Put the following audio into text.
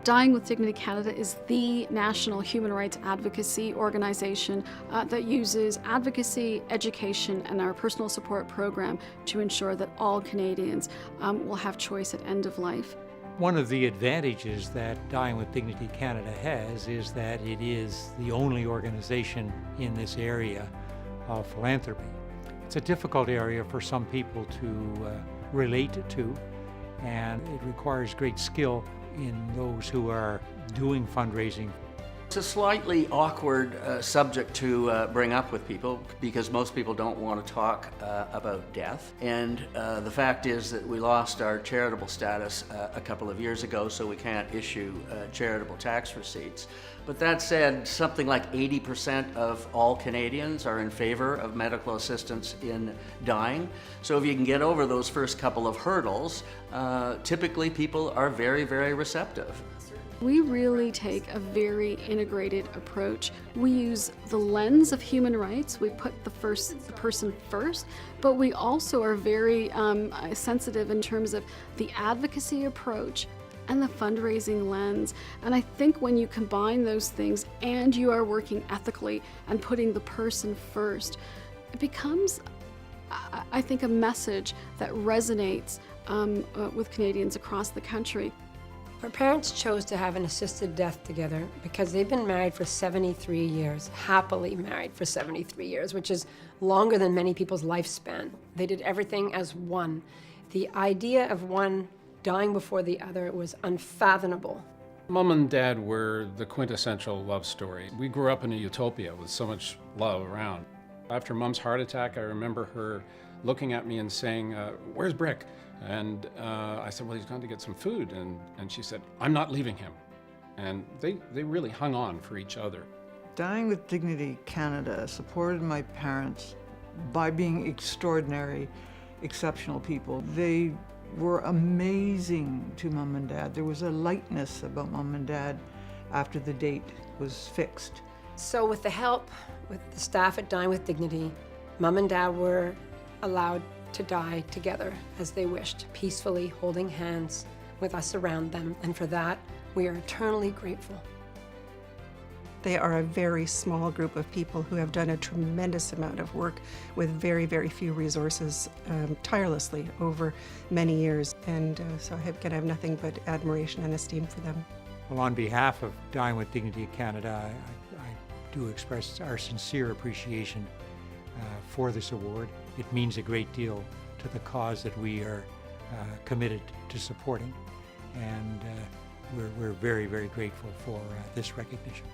Dying with Dignity Canada is the national human rights advocacy organization that uses advocacy, education, and our personal support program to ensure that all Canadians will have choice at end of life. One of the advantages that Dying with Dignity Canada has is that it is the only organization in this area of philanthropy. It's a difficult area for some people to relate to, and it requires great skill in those who are doing fundraising. It's a slightly awkward subject to bring up with people because most people don't want to talk about death. And the fact is that we lost our charitable status a couple of years ago, so we can't issue charitable tax receipts. But that said, something like 80% of all Canadians are in favor of medical assistance in dying. So if you can get over those first couple of hurdles, typically people are very, very receptive. We really take a very integrated approach. We use the lens of human rights. We put the person first, but we also are very sensitive in terms of the advocacy approach and the fundraising lens. And I think when you combine those things and you are working ethically and putting the person first, it becomes, I think, a message that resonates with Canadians across the country. Our parents chose to have an assisted death together because they've been married for 73 years, happily married for 73 years, which is longer than many people's lifespan. They did everything as one. The idea of one dying before the other was unfathomable. Mom and Dad were the quintessential love story. We grew up in a utopia with so much love around. After Mom's heart attack, I remember her looking at me and saying, "Where's Brick?" And I said, "Well, he's gone to get some food." And she said, "I'm not leaving him." And they really hung on for each other. Dying with Dignity Canada supported my parents by being extraordinary, exceptional people. They were amazing to Mom and Dad. There was a lightness about Mom and Dad after the date was fixed. So with the help with the staff at Dying with Dignity, Mom and Dad were allowed to die together as they wished, peacefully holding hands with us around them, and for that, we are eternally grateful. They are a very small group of people who have done a tremendous amount of work with very, very few resources, tirelessly over many years, and so I have nothing but admiration and esteem for them. Well, on behalf of Dying with Dignity Canada, I do express our sincere appreciation for this award. It means a great deal to the cause that we are committed to supporting, and we're very, very grateful for this recognition.